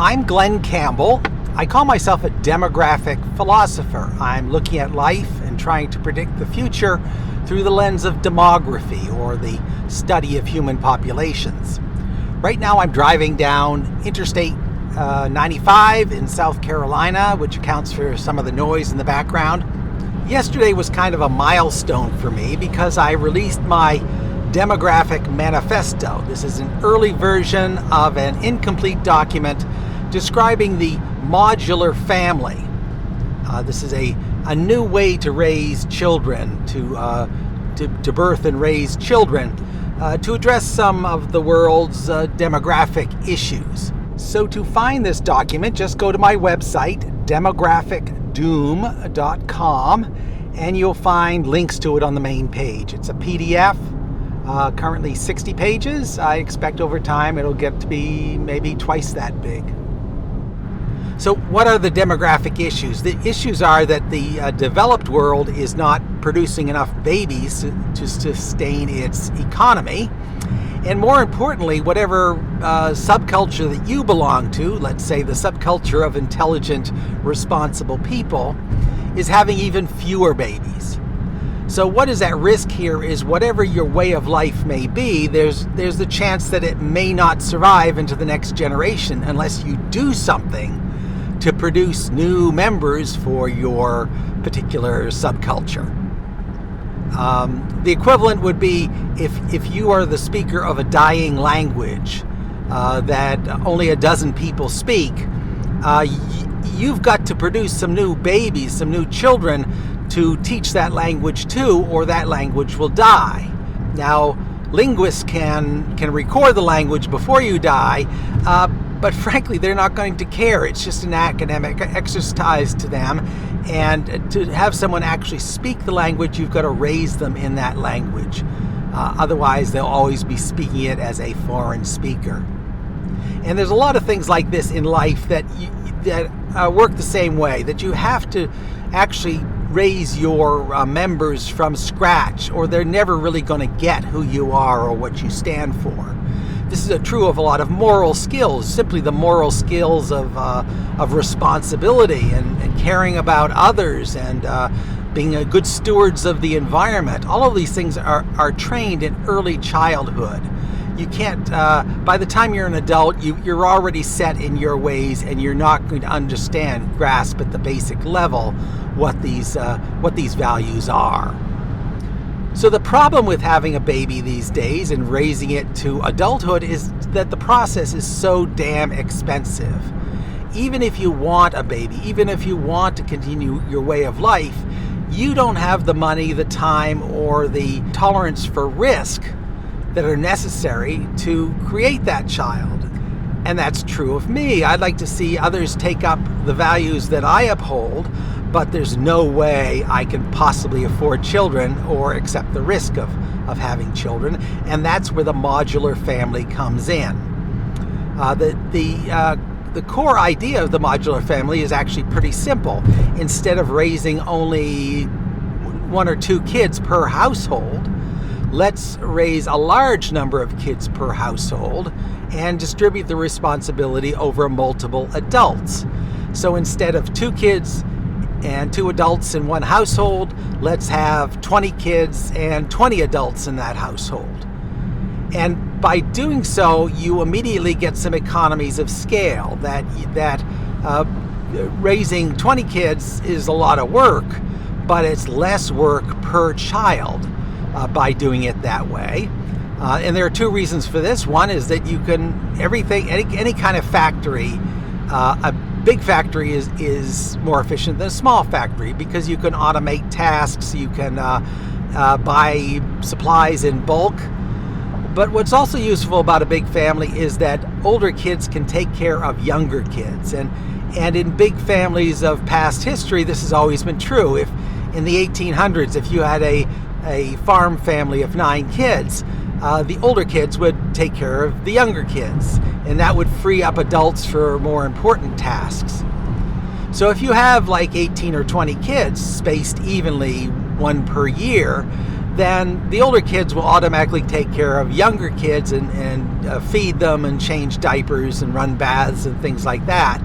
I'm Glenn Campbell. I call myself a demographic philosopher. I'm looking at life and trying to predict the future through the lens of demography, or the study of human populations. Right now I'm driving down Interstate 95 in South Carolina, which accounts for some of the noise in the background. Yesterday was kind of a milestone for me because I released my demographic manifesto. This is an early version of an incomplete document describing the modular family. This is a new way to raise children, to birth and raise children, to address some of the world's demographic issues. So to find this document, just go to my website, demographicdoom.com, and you'll find links to it on the main page. It's a PDF. Currently 60 pages. I expect over time it'll get to be maybe twice that big. So what are the demographic issues? The issues are that the developed world is not producing enough babies to sustain its economy. And more importantly, whatever subculture that you belong to, let's say the subculture of intelligent, responsible people, is having even fewer babies. So what is at risk here is whatever your way of life may be, there's the chance that it may not survive into the next generation unless you do something to produce new members for your particular subculture. The equivalent would be if you are the speaker of a dying language that only a dozen people speak, you've got to produce some new babies, some new children to teach that language to, or that language will die. Now, linguists can record the language before you die, but frankly, they're not going to care. It's just an academic exercise to them. And to have someone actually speak the language, you've got to raise them in that language. Otherwise, they'll always be speaking it as a foreign speaker. And there's a lot of things like this in life that work the same way, that you have to actually raise your members from scratch, or they're never really going to get who you are or what you stand for. This is true of a lot of moral skills, simply the moral skills of responsibility and caring about others and being good stewards of the environment. All of these things are trained in early childhood. You can't, by the time you're an adult, you're already set in your ways, and you're not going to grasp at the basic level what these values are. So the problem with having a baby these days and raising it to adulthood is that the process is so damn expensive. Even if you want a baby, even if you want to continue your way of life, you don't have the money, the time, or the tolerance for risk that are necessary to create that child. And that's true of me. I'd like to see others take up the values that I uphold, but there's no way I can possibly afford children or accept the risk of having children. And that's where the modular family comes in. The core idea of the modular family is actually pretty simple. Instead of raising only 1 or 2 kids per household, let's raise a large number of kids per household and distribute the responsibility over multiple adults. So instead of 2 kids and 2 adults in one household, let's have 20 kids and 20 adults in that household. And by doing so, you immediately get some economies of scale. That raising 20 kids is a lot of work, but it's less work per child by doing it that way. And there are 2 reasons for this. One is that you can, any kind of factory, a big factory is more efficient than a small factory because you can automate tasks, you can buy supplies in bulk. But what's also useful about a big family is that older kids can take care of younger kids. And in big families of past history, this has always been true. If in the 1800s, if you had a farm family of 9 kids, the older kids would take care of the younger kids, and that would free up adults for more important tasks. So if you have like 18 or 20 kids spaced evenly, 1 per year, then the older kids will automatically take care of younger kids and feed them and change diapers and run baths and things like that.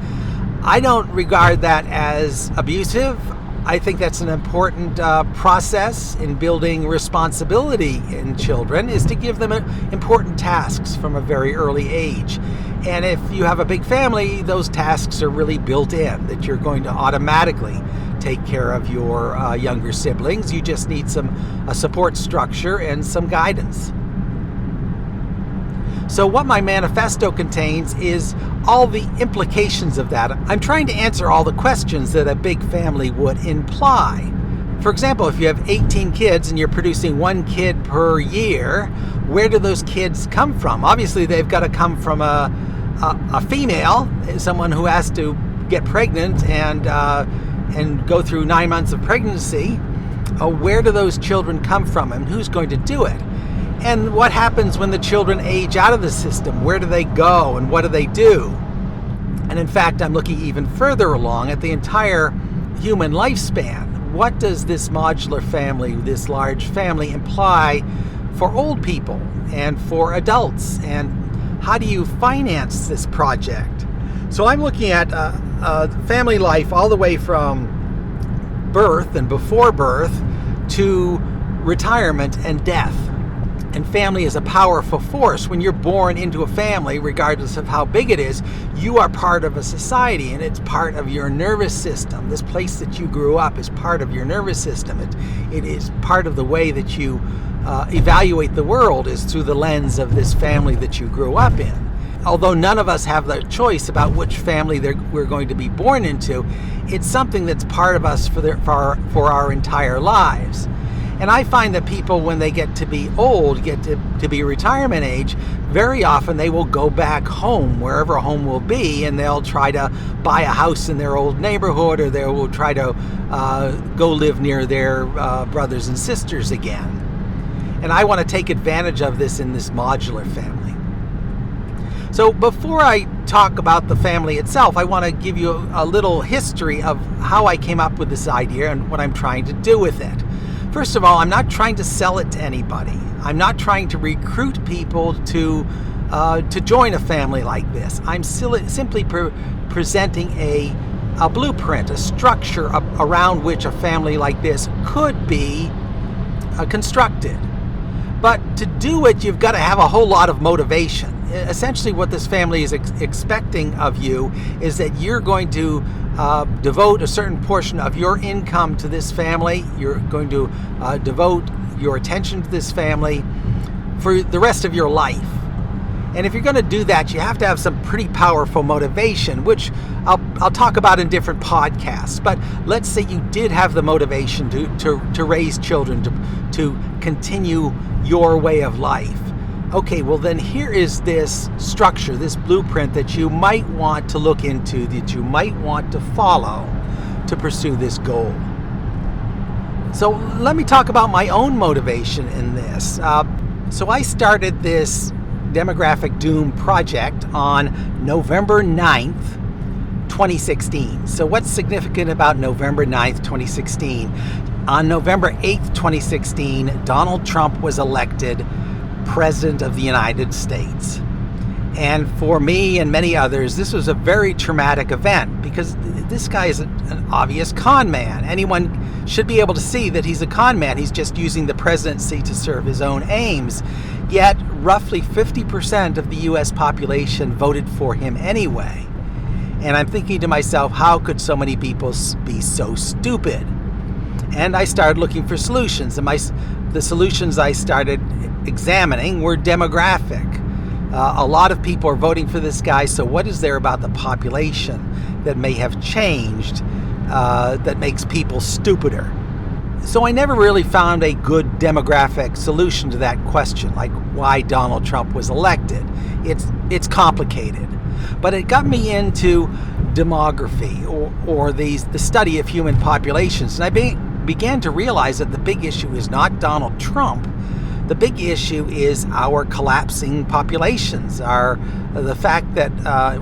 I don't regard that as abusive. I think that's an important process in building responsibility in children, is to give them important tasks from a very early age. And if you have a big family, those tasks are really built in, that you're going to automatically take care of your younger siblings. You just need a support structure and some guidance. So what my manifesto contains is all the implications of that. I'm trying to answer all the questions that a big family would imply. For example, if you have 18 kids and you're producing one kid per year, where do those kids come from? Obviously, they've got to come from a female, someone who has to get pregnant and go through 9 months of pregnancy. Where do those children come from, and who's going to do it? And what happens when the children age out of the system? Where do they go, and what do they do? And in fact, I'm looking even further along at the entire human lifespan. What does this modular family, this large family, imply for old people and for adults? And how do you finance this project? So I'm looking at family life all the way from birth and before birth to retirement and death. And family is a powerful force. When you're born into a family, regardless of how big it is, you are part of a society, and it's part of your nervous system. This place that you grew up is part of your nervous system. It is part of the way that you evaluate the world, is through the lens of this family that you grew up in. Although none of us have the choice about which family we're going to be born into, it's something that's part of us for our entire lives. And I find that people, when they get to be old, get to be retirement age, very often they will go back home, wherever home will be, and they'll try to buy a house in their old neighborhood, or they will try to go live near their brothers and sisters again. And I want to take advantage of this in this modular family. So before I talk about the family itself, I want to give you a little history of how I came up with this idea and what I'm trying to do with it. First of all, I'm not trying to sell it to anybody. I'm not trying to recruit people to join a family like this. I'm simply presenting a blueprint, a structure around which a family like this could be constructed. But to do it, you've got to have a whole lot of motivation. Essentially, what this family is expecting of you is that you're going to devote a certain portion of your income to this family. You're going to devote your attention to this family for the rest of your life. And if you're going to do that, you have to have some pretty powerful motivation, which I'll talk about in different podcasts. But let's say you did have the motivation to raise children, to continue your way of life. Okay, well then here is this structure, this blueprint that you might want to look into, that you might want to follow to pursue this goal. So let me talk about my own motivation in this. So I started this demographic doom project on November 9th, 2016. So what's significant about November 9th, 2016? On November 8th, 2016, Donald Trump was elected President of the United States. And for me and many others, this was a very traumatic event, because this guy is an obvious con man. Anyone should be able to see that he's a con man. He's just using the presidency to serve his own aims. Yet roughly 50% of the US population voted for him anyway. And I'm thinking to myself, how could so many people be so stupid? And I started looking for solutions. And the solutions I started examining were demographic. A lot of people are voting for this guy, so what is there about the population that may have changed that makes people stupider? So I never really found a good demographic solution to that question, like why Donald Trump was elected. It's complicated. But it got me into demography, or the study of human populations. And I began to realize that the big issue is not Donald Trump. The big issue is our collapsing populations, the fact that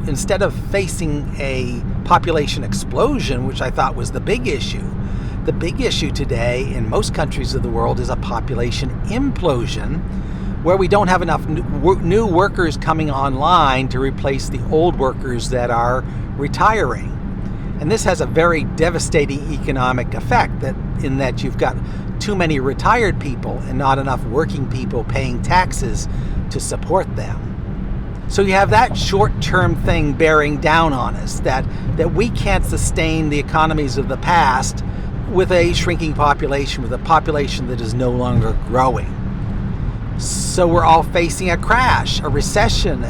instead of facing a population explosion, which I thought was the big issue, The big issue today in most countries of the world is a population implosion, where we don't have enough new workers coming online to replace the old workers that are retiring. And this has a very devastating economic effect, in that you've got too many retired people and not enough working people paying taxes to support them. So you have that short-term thing bearing down on us, that we can't sustain the economies of the past with a shrinking population, with a population that is no longer growing. So we're all facing a crash, a recession,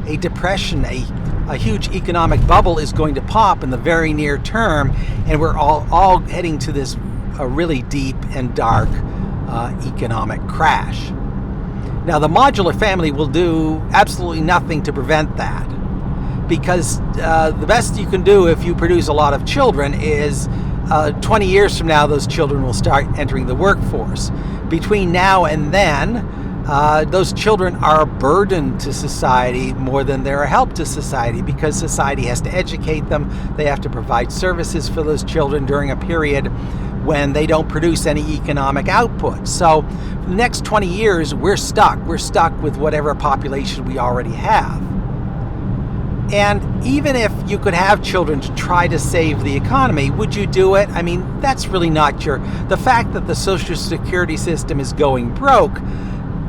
a depression, a huge economic bubble is going to pop in the very near term, and we're all heading to this really deep and dark economic crash. Now, the modular family will do absolutely nothing to prevent that, because the best you can do if you produce a lot of children is 20 years from now, those children will start entering the workforce. Between now and then, those children are a burden to society more than they're a help to society, because society has to educate them. They have to provide services for those children during a period when they don't produce any economic output. So for the next 20 years, we're stuck. We're stuck with whatever population we already have. And even if you could have children to try to save the economy, would you do it? I mean, that's really not the fact that the Social Security system is going broke,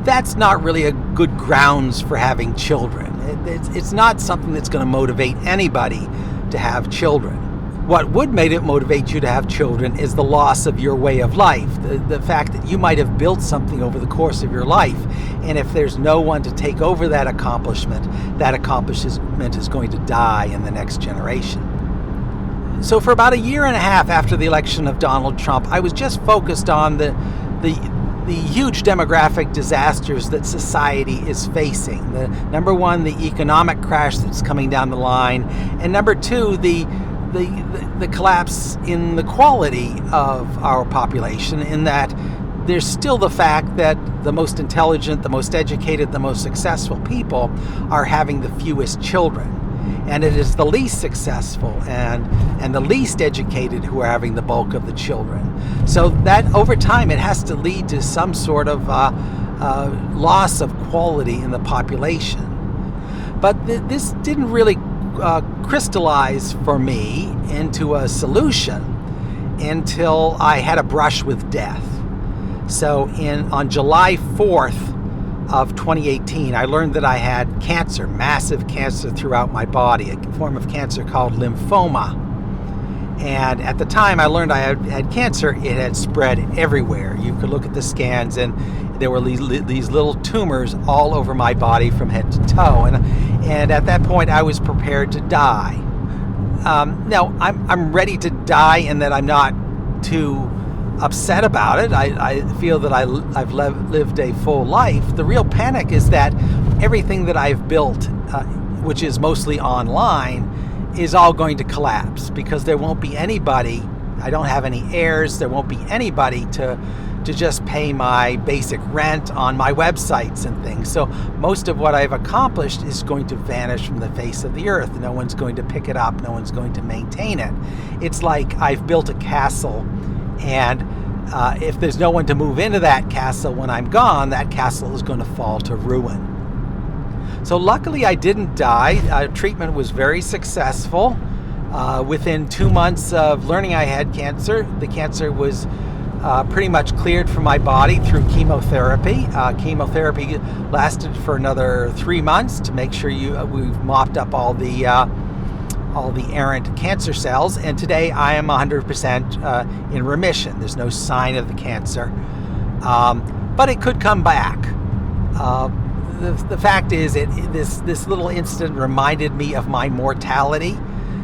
that's not really a good grounds for having children. It's not something that's going to motivate anybody to have children. What would make it motivate you to have children is the loss of your way of life, the fact that you might have built something over the course of your life, and if there's no one to take over that accomplishment is going to die in the next generation. So for about a year and a half after the election of Donald Trump, I was just focused on the huge demographic disasters that society is facing. Number one, the economic crash that's coming down the line, and number two, the collapse in the quality of our population, in that there's still the fact that the most intelligent, the most educated, the most successful people are having the fewest children. And it is the least successful and the least educated who are having the bulk of the children. So that over time, it has to lead to some sort of loss of quality in the population. But this didn't really crystallize for me into a solution until I had a brush with death. So on July 4th of 2018, I learned that I had cancer, massive cancer throughout my body, a form of cancer called lymphoma. And at the time I learned I had cancer, it had spread everywhere. You could look at the scans, and there were these little tumors all over my body from head to toe. And at that point, I was prepared to die. Now, I'm ready to die in that I'm not too upset about it. I feel that I've lived a full life. The real panic is that everything that I've built, which is mostly online, is all going to collapse, because there won't be anybody. I don't have any heirs. There won't be anybody to just pay my basic rent on my websites and things. So most of what I've accomplished is going to vanish from the face of the earth. No one's going to pick it up. No one's going to maintain it. It's like I've built a castle, and if there's no one to move into that castle when I'm gone, that castle is going to fall to ruin. So luckily I didn't die. Treatment was very successful. Within 2 months of learning I had cancer, the cancer was pretty much cleared from my body through chemotherapy. Chemotherapy lasted for another 3 months to make sure we've mopped up all the errant cancer cells, and today I am 100% in remission. There's no sign of the cancer, but it could come back. The fact is, this little incident reminded me of my mortality,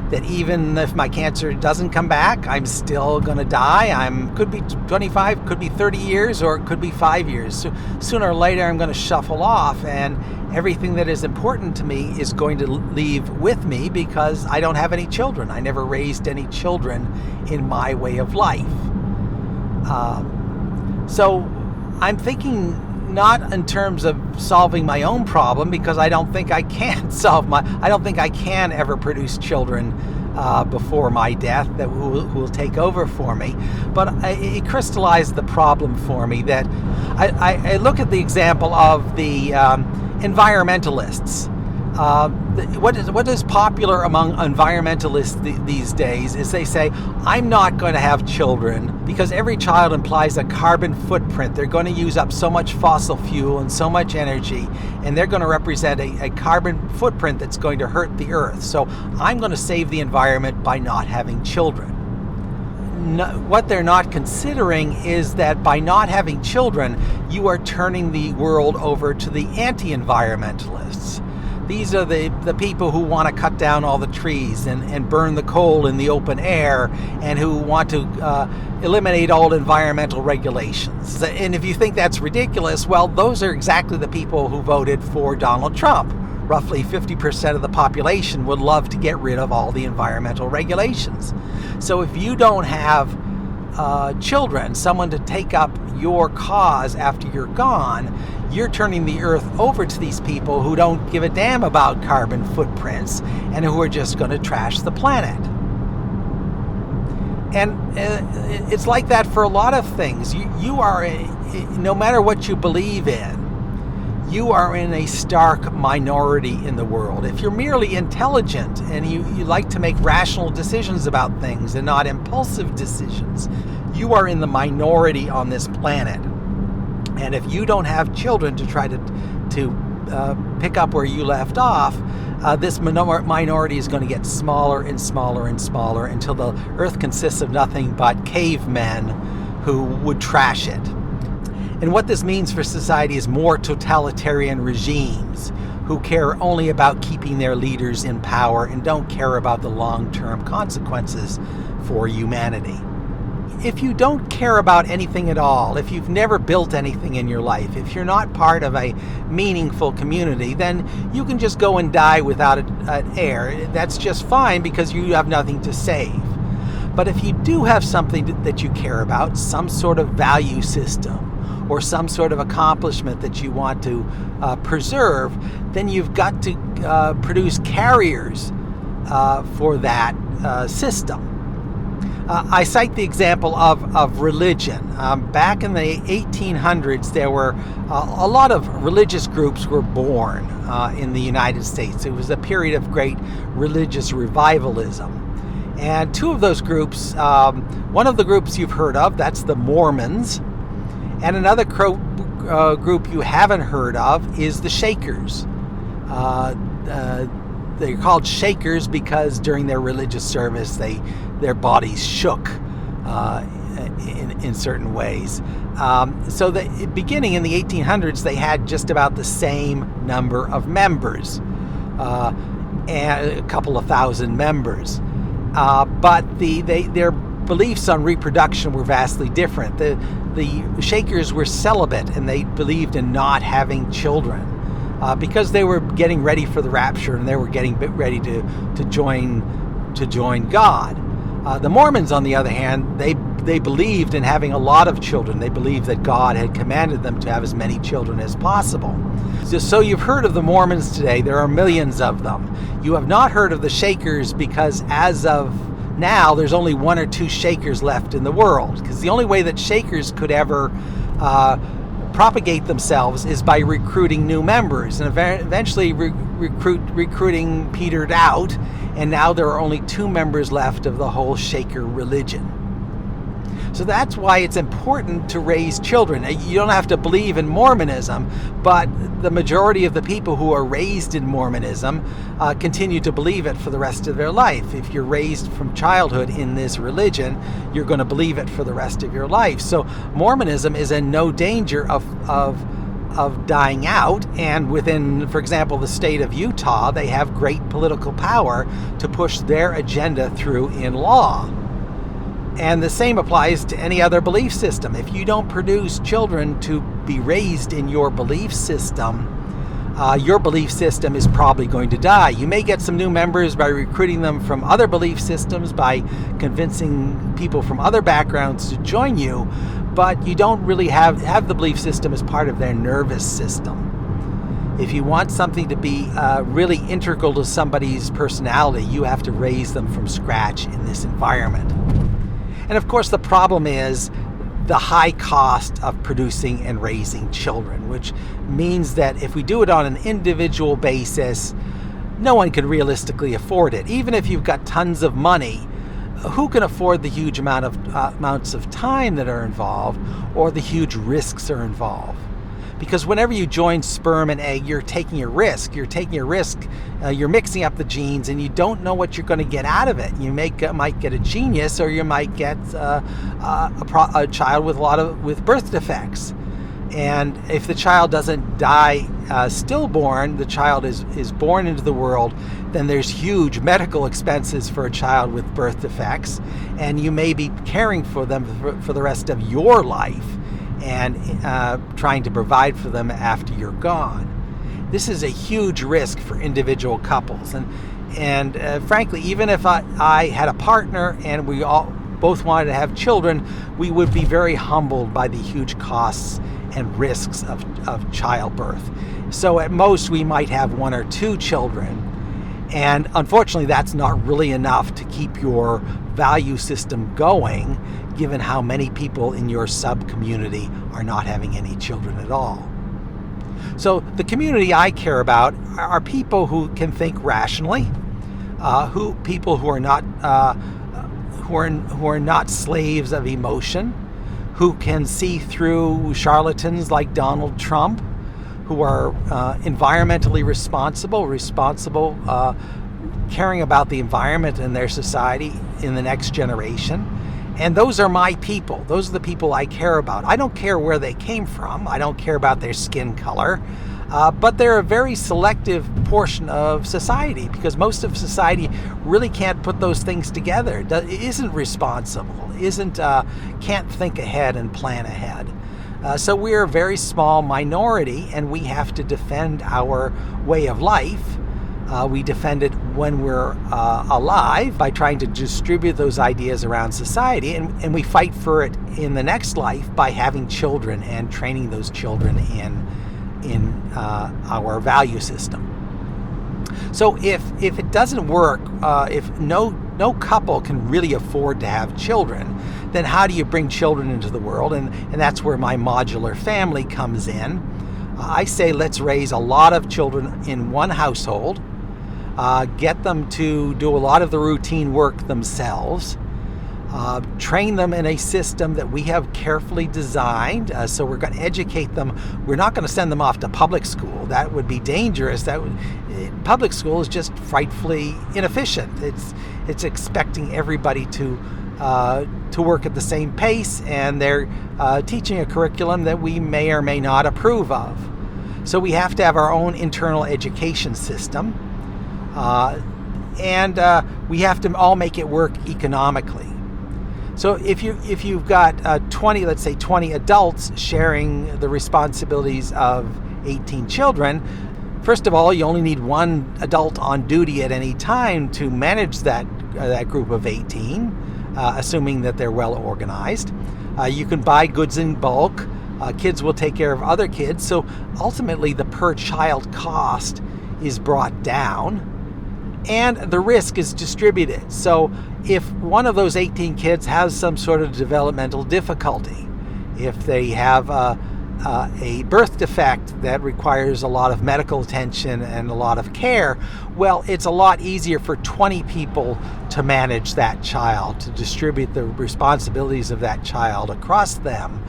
that even if my cancer doesn't come back, I'm still going to die. Could be 25, could be 30 years, or it could be 5 years. So sooner or later, I'm going to shuffle off, and everything that is important to me is going to leave with me, because I don't have any children. I never raised any children in my way of life. So I'm thinking not in terms of solving my own problem, because I don't think I can ever produce children before my death that who will take over for me. But it crystallized the problem for me that I look at the example of the environmentalists. What is popular among environmentalists these days is they say, I'm not going to have children because every child implies a carbon footprint. They're going to use up so much fossil fuel and so much energy, and they're going to represent a carbon footprint that's going to hurt the earth. So I'm going to save the environment by not having children. No, what they're not considering is that by not having children, you are turning the world over to the anti-environmentalists. These are the people who want to cut down all the trees and burn the coal in the open air, and who want to eliminate all environmental regulations. And if you think that's ridiculous, well, those are exactly the people who voted for Donald Trump. Roughly 50% of the population would love to get rid of all the environmental regulations. So if you don't have children, someone to take up your cause after you're gone, you're turning the earth over to these people who don't give a damn about carbon footprints and who are just going to trash the planet. And it's like that for a lot of things. You are, no matter what you believe in, you are in a stark minority in the world. If you're merely intelligent and you like to make rational decisions about things and not impulsive decisions, you are in the minority on this planet. And if you don't have children to try to pick up where you left off, this minority is going to get smaller and smaller and smaller until the earth consists of nothing but cavemen who would trash it. And what this means for society is more totalitarian regimes who care only about keeping their leaders in power and don't care about the long-term consequences for humanity. If you don't care about anything at all, if you've never built anything in your life, if you're not part of a meaningful community, then you can just go and die without an heir. That's just fine because you have nothing to save. But if you do have something that you care about, some sort of value system, or some sort of accomplishment that you want to preserve, then you've got to produce carriers for that system. I cite the example of religion. Back in the 1800s, there were a lot of religious groups were born in the United States. It was a period of great religious revivalism. And two of those groups, one of the groups you've heard of, that's the Mormons, and another group you haven't heard of is the Shakers. They're called Shakers because during their religious service, their bodies shook in certain ways. So beginning in the 1800s, they had just about the same number of members, and a couple of thousand members. But their beliefs on reproduction were vastly different. The Shakers were celibate, and they believed in not having children because they were getting ready for the rapture, and they were getting ready to join God. The Mormons, on the other hand, they believed in having a lot of children. They believed that God had commanded them to have as many children as possible. So you've heard of the Mormons today. There are millions of them. You have not heard of the Shakers because as of now, there's only one or two Shakers left in the world, because the only way that Shakers could ever propagate themselves is by recruiting new members, and eventually recruiting petered out, and now there are only two members left of the whole Shaker religion. So that's why it's important to raise children. You don't have to believe in Mormonism, but the majority of the people who are raised in Mormonism continue to believe it for the rest of their life. If you're raised from childhood in this religion, you're going to believe it for the rest of your life. So Mormonism is in no danger of dying out, and within, for example, the state of Utah, they have great political power to push their agenda through in law. And the same applies to any other belief system. If you don't produce children to be raised in your belief system is probably going to die. You may get some new members by recruiting them from other belief systems, by convincing people from other backgrounds to join you, but you don't really have the belief system as part of their nervous system. If you want something to be really integral to somebody's personality, you have to raise them from scratch in this environment. And of course, the problem is the high cost of producing and raising children, which means that if we do it on an individual basis, no one can realistically afford it. Even if you've got tons of money, who can afford the huge amounts of time that are involved, or the huge risks are involved? Because whenever you join sperm and egg, you're taking a risk. You're mixing up the genes, and you don't know what you're going to get out of it. You might get a genius, or you might get a child with birth defects. And if the child doesn't die stillborn, the child is born into the world, then there's huge medical expenses for a child with birth defects, and you may be caring for them for the rest of your life, and trying to provide for them after you're gone. This is a huge risk for individual couples, and frankly, even if I had a partner and we all both wanted to have children, we would be very humbled by the huge costs and risks of childbirth. So at most we might have 1 or 2 children, and unfortunately that's not really enough to keep your value system going, given how many people in your sub-community are not having any children at all. So the community I care about are people who can think rationally, people who are not slaves of emotion, who can see through charlatans like Donald Trump, who are environmentally responsible, caring about the environment and their society in the next generation. And those are my people. Those are the people I care about. I don't care where they came from. I don't care about their skin color. But they're a very selective portion of society, because most of society really can't put those things together. Isn't responsible, can't think ahead and plan ahead. So we're a very small minority, and we have to defend our way of life. We defend it when we're alive by trying to distribute those ideas around society, and we fight for it in the next life by having children and training those children in our value system. So if it doesn't work, if no couple can really afford to have children, then how do you bring children into the world? And that's where my modular family comes in. I say let's raise a lot of children in one household, get them to do a lot of the routine work themselves, train them in a system that we have carefully designed. So we're going to educate them. We're not going to send them off to public school. That would be dangerous. Public school is just frightfully inefficient. It's expecting everybody to work at the same pace, and they're teaching a curriculum that we may or may not approve of. So we have to have our own internal education system, and we have to all make it work economically. So if you've got 20 adults sharing the responsibilities of 18 children, first of all, you only need 1 adult on duty at any time to manage that group of 18, assuming that they're well organized. You can buy goods in bulk. Kids will take care of other kids. So ultimately, the per child cost is brought down, and the risk is distributed. So if one of those 18 kids has some sort of developmental difficulty, if they have a birth defect that requires a lot of medical attention and a lot of care, well, it's a lot easier for 20 people to manage that child, to distribute the responsibilities of that child across them,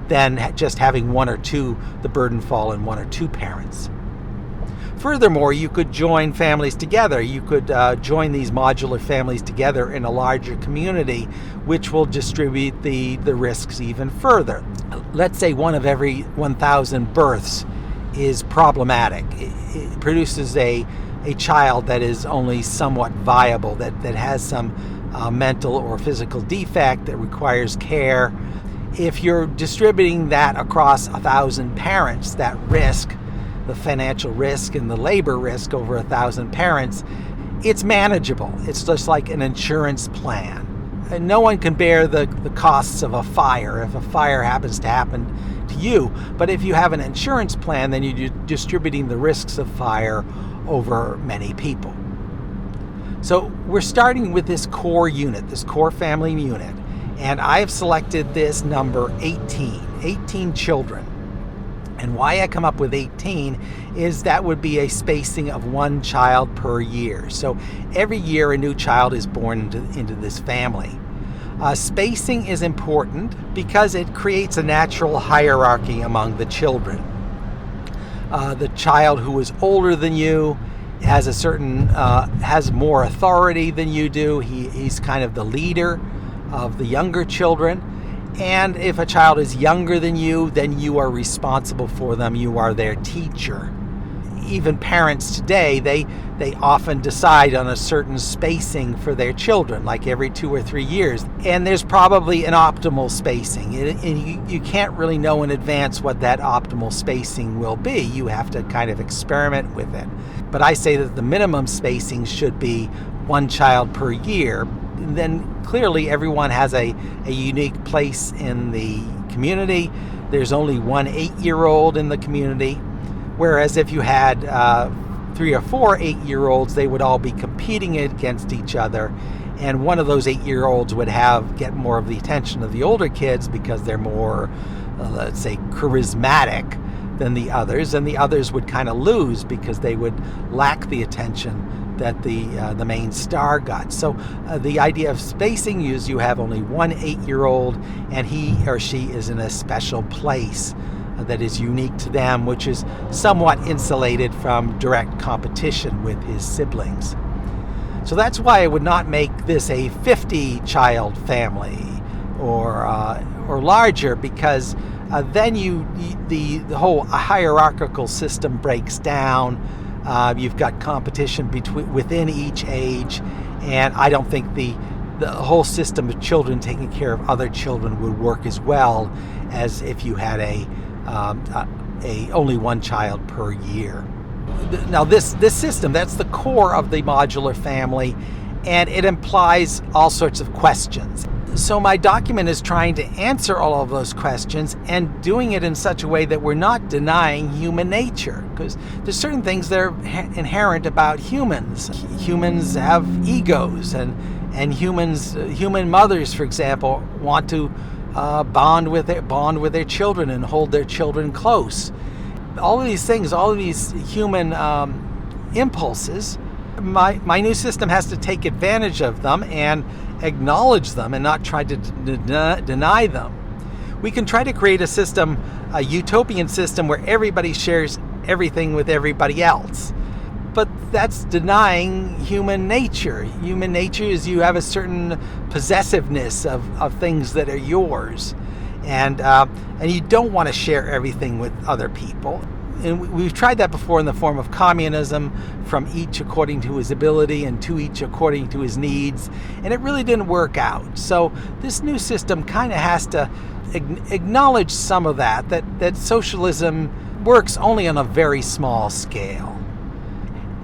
than just having 1 or 2, the burden fall on 1 or 2 parents. Furthermore, you could join families together. You could join these modular families together in a larger community, which will distribute the risks even further. Let's say 1 of every 1,000 births is problematic. It produces a child that is only somewhat viable, that has some mental or physical defect that requires care. If you're distributing that across 1,000 parents, that risk, the financial risk and the labor risk over 1,000 parents, it's manageable. It's just like an insurance plan. no one can bear the costs of a fire if a fire happens to happen to you. But if you have an insurance plan, then you're distributing the risks of fire over many people. So we're starting with this core unit, this core family unit, and I've selected this number 18 children. And why I come up with 18 is that would be a spacing of one child per year. So every year a new child is born into this family. Spacing is important because it creates a natural hierarchy among the children. The child who is older than you has has more authority than you do. He's kind of the leader of the younger children. And if a child is younger than you, then you are responsible for them. You are their teacher. Even parents today, they often decide on a certain spacing for their children, like every 2 or 3 years. And there's probably an optimal spacing. And you can't really know in advance what that optimal spacing will be. You have to kind of experiment with it. But I say that the minimum spacing should be one child per year. And then clearly everyone has a unique place in the community. There's only one 8-year-old in the community. Whereas if you had 3 or 4 8-year-olds, they would all be competing against each other. And one of those 8-year-olds would get more of the attention of the older kids because they're more, let's say, charismatic than the others. And the others would kind of lose because they would lack the attention that the main star got. So the idea of spacing is you have only one 8-year-old and he or she is in a special place that is unique to them, which is somewhat insulated from direct competition with his siblings. So that's why I would not make this a 50-child family or larger, because then the whole hierarchical system breaks down. You've got competition within each age, and I don't think the whole system of children taking care of other children would work as well as if you had a only one child per year. Now this system, that's the core of the modular family, and it implies all sorts of questions. So my document is trying to answer all of those questions and doing it in such a way that we're not denying human nature, because there's certain things that are inherent about humans. Humans have egos, and human mothers, for example, want to bond with their children and hold their children close. All of these things, all of these human impulses, my new system has to take advantage of them and acknowledge them and not try to deny them. We can try to create a system, a utopian system, where everybody shares everything with everybody else. But that's denying human nature. Human nature is you have a certain possessiveness of things that are yours. And you don't want to share everything with other people. And we've tried that before in the form of communism, from each according to his ability and to each according to his needs, and it really didn't work out. So this new system kind of has to acknowledge some of that socialism works only on a very small scale.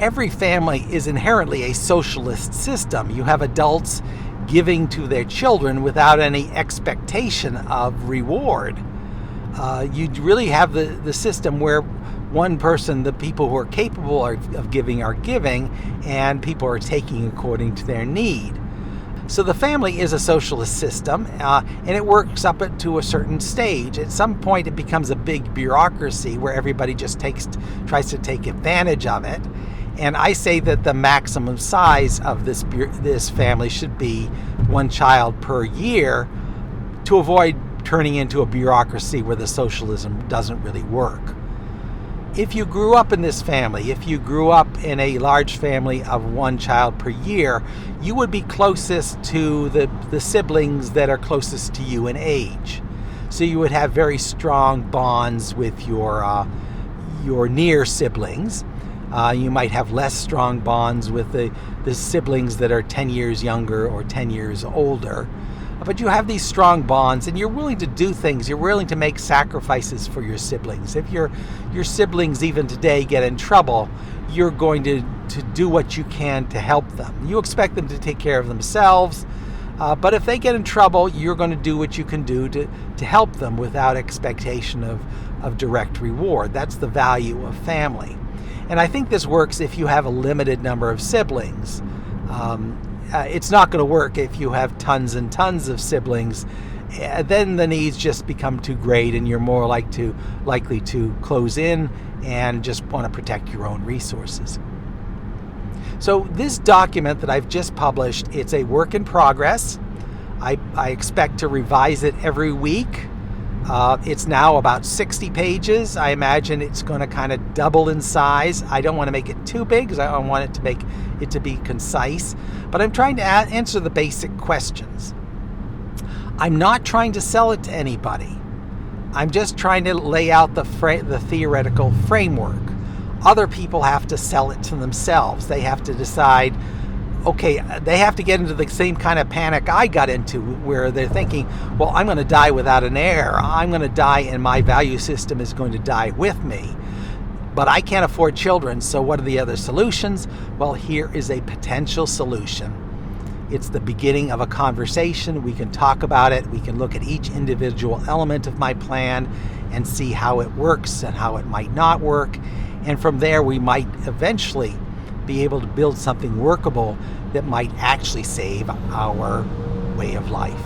Every family is inherently a socialist system. You have adults giving to their children without any expectation of reward. You really have the system where one person, the people who are capable of giving are giving, and people are taking according to their need. So the family is a socialist system, and it works up to a certain stage. At some point it becomes a big bureaucracy where everybody just tries to take advantage of it. And I say that the maximum size of this family should be one child per year, to avoid turning into a bureaucracy where the socialism doesn't really work. If you grew up in this family, if you grew up in a large family of one child per year, you would be closest to the siblings that are closest to you in age. So you would have very strong bonds with your near siblings. You might have less strong bonds with the siblings that are 10 years younger or 10 years older. But you have these strong bonds, and you're willing to do things. You're willing to make sacrifices for your siblings. If your siblings even today get in trouble, you're going to do what you can to help them. You expect them to take care of themselves. But if they get in trouble, you're going to do what you can do to help them without expectation of direct reward. That's the value of family. And I think this works if you have a limited number of siblings. It's not going to work if you have tons and tons of siblings. Then the needs just become too great, and you're more likely to close in and just want to protect your own resources. So this document that I've just published, it's a work in progress. I expect to revise it every week. It's now about 60 pages. I imagine it's going to kind of double in size. I don't want to make it too big because I want it to be concise. But I'm trying to answer the basic questions. I'm not trying to sell it to anybody. I'm just trying to lay out the theoretical framework. Other people have to sell it to themselves. They have to decide, okay, they have to get into the same kind of panic I got into, where they're thinking, well, I'm going to die without an heir. I'm going to die and my value system is going to die with me. But I can't afford children, so what are the other solutions? Well, here is a potential solution. It's the beginning of a conversation. We can talk about it. We can look at each individual element of my plan and see how it works and how it might not work. And from there, we might eventually be able to build something workable that might actually save our way of life.